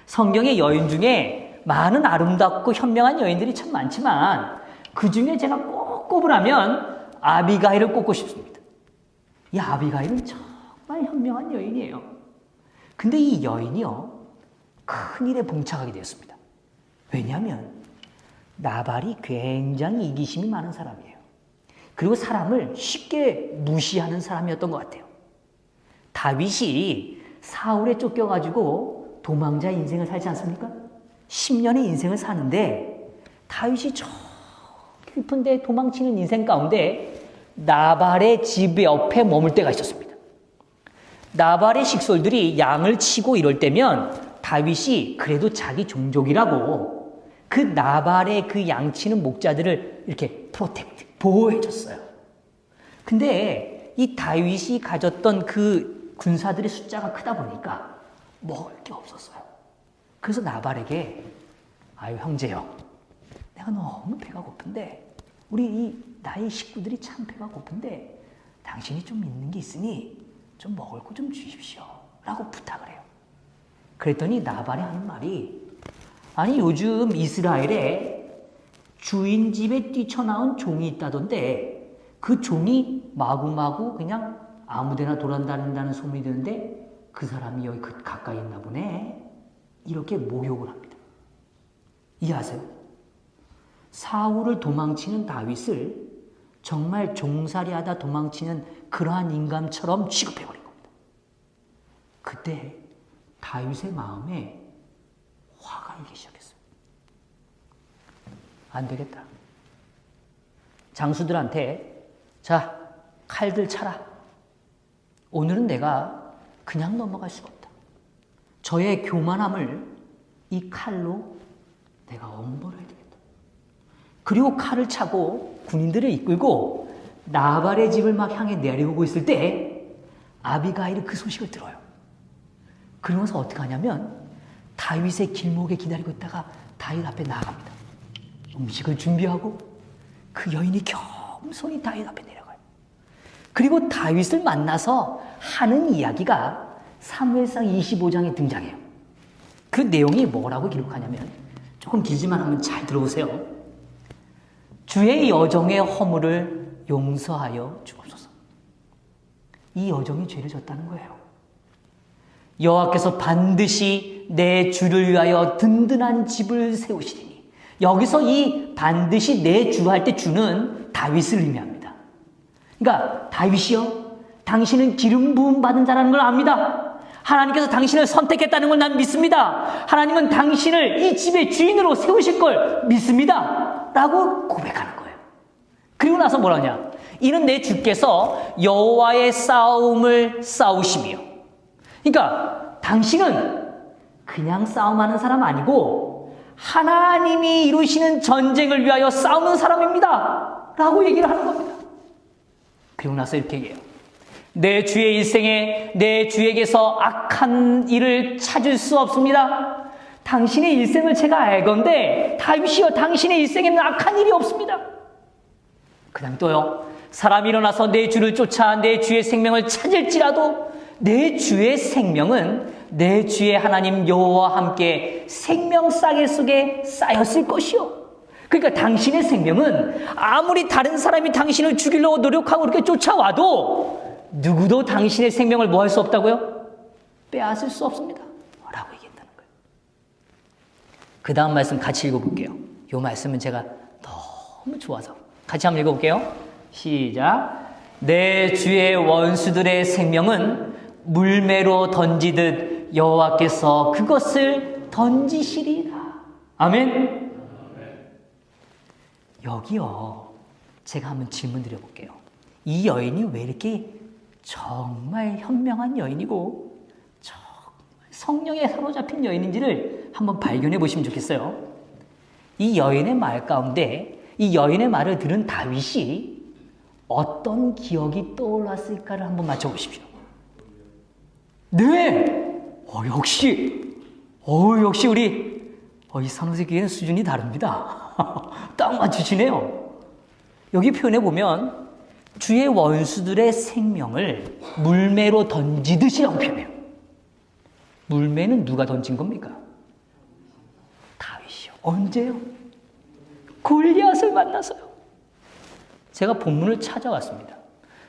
성경의 여인 중에 많은 아름답고 현명한 여인들이 참 많지만 그 중에 제가 꼭 꼽으라면 아비가일을 꼽고 싶습니다. 이 아비가일은 정말 현명한 여인이에요. 근데 이 여인이요 큰일에 봉착하게 되었습니다. 왜냐하면 나발이 굉장히 이기심이 많은 사람이에요. 그리고 사람을 쉽게 무시하는 사람이었던 것 같아요. 다윗이 사울에 쫓겨가지고 도망자 인생을 살지 않습니까? 10년의 인생을 사는데 다윗이 저 깊은 데 도망치는 인생 가운데 나발의 집 옆에 머물 때가 있었습니다. 나발의 식솔들이 양을 치고 이럴 때면 다윗이 그래도 자기 종족이라고 그 나발의 그 양치는 목자들을 이렇게 보호해줬어요. 근데 이 다윗이 가졌던 그 군사들의 숫자가 크다 보니까 먹을 게 없었어요. 그래서 나발에게 아유 형제요, 내가 너무 배가 고픈데 우리 나의 식구들이 참 배가 고픈데 당신이 좀 있는 게 있으니 좀 먹을 거 좀 주십시오 라고 부탁을 해요. 그랬더니 나발이 하는 말이 아니 요즘 이스라엘에 주인 집에 뛰쳐나온 종이 있다던데 그 종이 마구마구 그냥 아무데나 돌아다닌다는 소문이 드는데 그 사람이 여기 가까이 있나 보네. 이렇게 모욕을 합니다. 이해하세요? 사울을 도망치는 다윗을 정말 종살이하다 도망치는 그러한 인간처럼 취급해버린 겁니다. 그때 다윗의 마음에 화가 나기 시작했어요. 안 되겠다. 장수들한테 자, 칼들 차라. 오늘은 내가 그냥 넘어갈 수가 없다. 저의 교만함을 이 칼로 내가 엄벌해야 되겠다. 그리고 칼을 차고 군인들을 이끌고 나발의 집을 막 향해 내려오고 있을 때 아비가일이 그 소식을 들어요. 그러면서 어떻게 하냐면 다윗의 길목에 기다리고 있다가 다윗 앞에 나아갑니다. 음식을 준비하고 그 여인이 겸손히 다윗 앞에 내려가요. 그리고 다윗을 만나서 하는 이야기가 사무엘상 25장에 등장해요. 그 내용이 뭐라고 기록하냐면 조금 길지만 한번 잘 들어보세요. 주의 여종의 허물을 용서하여 주옵소서. 이 여종이 죄를 졌다는 거예요. 여호와께서 반드시 내 주를 위하여 든든한 집을 세우시리니. 여기서 이 반드시 내 주 할 때 주는 다윗을 의미합니다. 그러니까 다윗이요, 당신은 기름 부음 받은 자라는 걸 압니다. 하나님께서 당신을 선택했다는 걸 난 믿습니다. 하나님은 당신을 이 집의 주인으로 세우실 걸 믿습니다. 라고 고백하는 거예요. 그리고 나서 뭐라냐? 이는 내 주께서 여호와의 싸움을 싸우시며. 그러니까 당신은 그냥 싸움하는 사람 아니고 하나님이 이루시는 전쟁을 위하여 싸우는 사람입니다. 라고 얘기를 하는 겁니다. 그리고 나서 이렇게 얘기해요. 내 주의 일생에 내 주에게서 악한 일을 찾을 수 없습니다. 당신의 일생을 제가 알건대 다윗이여 당신의 일생에는 악한 일이 없습니다. 그 다음 또요. 사람이 일어나서 내 주를 쫓아 내 주의 생명을 찾을지라도 내 주의 생명은 내 주의 하나님 여호와와 함께 생명 싸개 속에 쌓였을 것이요. 그러니까 당신의 생명은 아무리 다른 사람이 당신을 죽이려고 노력하고 그렇게 쫓아와도 누구도 당신의 생명을 뭐 할 수 없다고요? 빼앗을 수 없습니다. 라고 얘기했다는 거예요. 그 다음 말씀 같이 읽어볼게요. 이 말씀은 제가 너무 좋아서 같이 한번 읽어볼게요. 시작. 내 주의 원수들의 생명은 물매로 던지듯 여호와께서 그것을 던지시리라. 아멘. 여기요. 제가 한번 질문 드려볼게요. 이 여인이 왜 이렇게 정말 현명한 여인이고 정말 성령에 사로잡힌 여인인지를 한번 발견해 보시면 좋겠어요. 이 여인의 말 가운데 이 여인의 말을 들은 다윗이 어떤 기억이 떠올랐을까를 한번 맞춰보십시오. 네! 역시 우리 이 산호세교회는 수준이 다릅니다. 딱 맞추시네요. 여기 표현해 보면 주의 원수들의 생명을 물매로 던지듯이라고 표현해요. 물매는 누가 던진 겁니까? 다윗이요. 언제요? 골리앗을 만나서요. 제가 본문을 찾아왔습니다.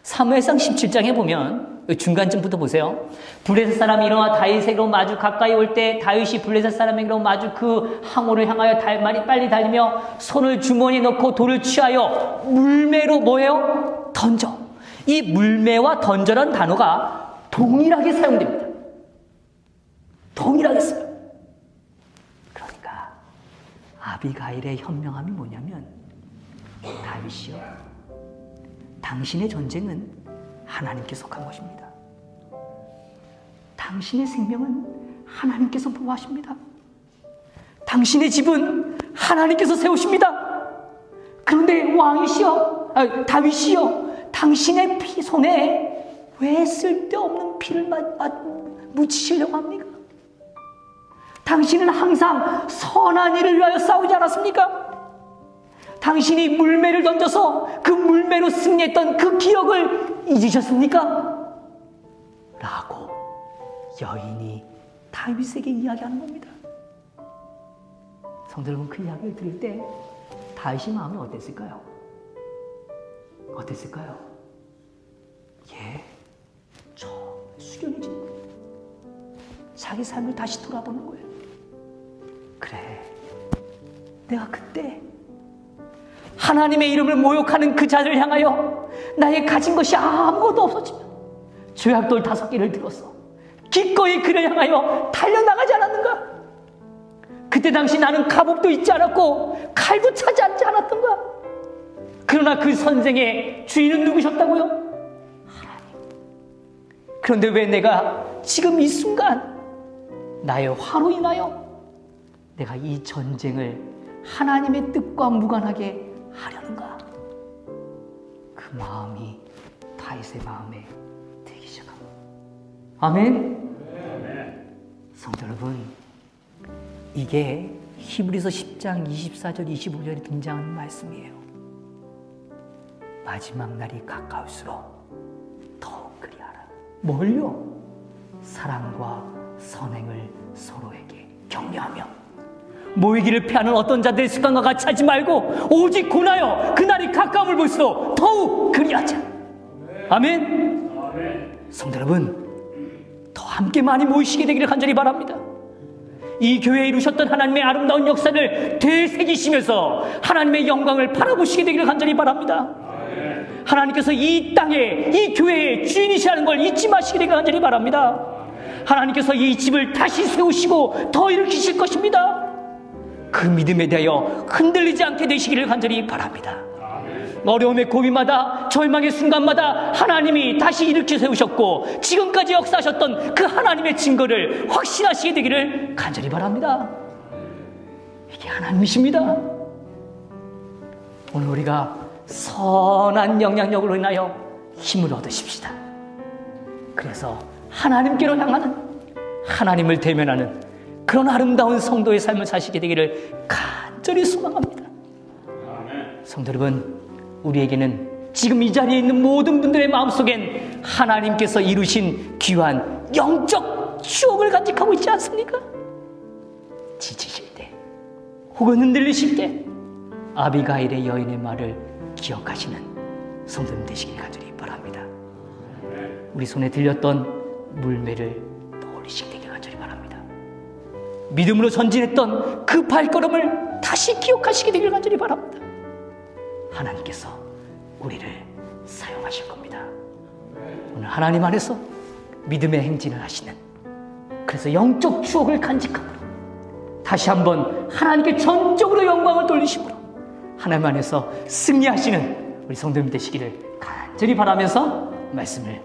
사무엘상 17장에 보면 중간쯤부터 보세요. 블레셋 사람이 일어나 다윗에게로 마주 가까이 올 때 다윗이 블레셋 사람에게로 마주 그 항우를 향하여 빨리 달리며 손을 주머니에 넣고 돌을 취하여 물매로 뭐예요? 던져. 이 물매와 던져라는 단어가 동일하게 사용됩니다. 동일하게 써요. 그러니까 아비가일의 현명함이 뭐냐면 다윗이요. 당신의 전쟁은 하나님께 속한 것입니다. 당신의 생명은 하나님께서 보호하십니다. 당신의 집은 하나님께서 세우십니다. 그런데 다윗이요. 당신의 피 손에 왜 쓸데없는 피를 묻히시려고 합니까? 당신은 항상 선한 일을 위하여 싸우지 않았습니까? 당신이 물매를 던져서 그 물매로 승리했던 그 기억을 잊으셨습니까? 라고 여인이 다윗에게 이야기하는 겁니다. 성도 여러분, 그 이야기를 들을 때 다윗의 마음이 어땠을까요? 숙연해지는 거예요. 자기 삶을 다시 돌아보는 거예요. 그래, 내가 그때 하나님의 이름을 모욕하는 그 자를 향하여 나의 가진 것이 아무것도 없었지만 조약돌 5개를 들었어. 기꺼이 그를 향하여 달려나가지 않았는가? 그때 당시 나는 갑옷도 입지 않았고 칼도 차지 않았던가? 그러나 그 선생의 주인은 누구셨다고요? 하나님. 그런데 왜 내가 지금 이 순간 나의 화로 인하여 내가 이 전쟁을 하나님의 뜻과 무관하게 하려는가? 그 마음이 다윗의 마음에 들기 시작합니다. 아멘. 성도 여러분, 이게 히브리서 10장 24절 25절에 등장하는 말씀이에요. 마지막 날이 가까울수록 더욱 그리하라. 뭘요? 사랑과 선행을 서로에게 격려하며 모이기를 피하는 어떤 자들의 습관과 같이 하지 말고 오직 고나여 그날이 가까움을 볼수록 더욱 그리하자. 아멘. 성도 여러분, 더 함께 많이 모이시게 되기를 간절히 바랍니다. 이 교회에 이루셨던 하나님의 아름다운 역사를 되새기시면서 하나님의 영광을 바라보시게 되기를 간절히 바랍니다. 하나님께서 이 땅에 이 교회의 주인이시라는 걸 잊지 마시게 되기를 간절히 바랍니다. 하나님께서 이 집을 다시 세우시고 더 일으키실 것입니다. 그 믿음에 대하여 흔들리지 않게 되시기를 간절히 바랍니다. 어려움의 고비마다, 절망의 순간마다 하나님이 다시 일으켜 세우셨고 지금까지 역사하셨던 그 하나님의 증거를 확신하시게 되기를 간절히 바랍니다. 이게 하나님이십니다. 오늘 우리가 선한 영향력으로 인하여 힘을 얻으십시다. 그래서 하나님께로 향하는, 하나님을 대면하는 그런 아름다운 성도의 삶을 사시게 되기를 간절히 소망합니다. 성도 여러분, 우리에게는 지금 이 자리에 있는 모든 분들의 마음속엔 하나님께서 이루신 귀한 영적 추억을 간직하고 있지 않습니까? 지치실 때 혹은 흔들리실 때 아비가일의 여인의 말을 기억하시는 성도님 되시길 간절히 바랍니다. 우리 손에 들렸던 물매를 떠올리시게 되길 간절히 바랍니다. 믿음으로 전진했던 그 발걸음을 다시 기억하시게 되길 간절히 바랍니다. 하나님께서 우리를 사용하실 겁니다. 오늘 하나님 안에서 믿음의 행진을 하시는, 그래서 영적 추억을 간직함으로 다시 한번 하나님께 전적으로 영광을 돌리심으로 하나님 안에서 승리하시는 우리 성도님 되시기를 간절히 바라면서 말씀을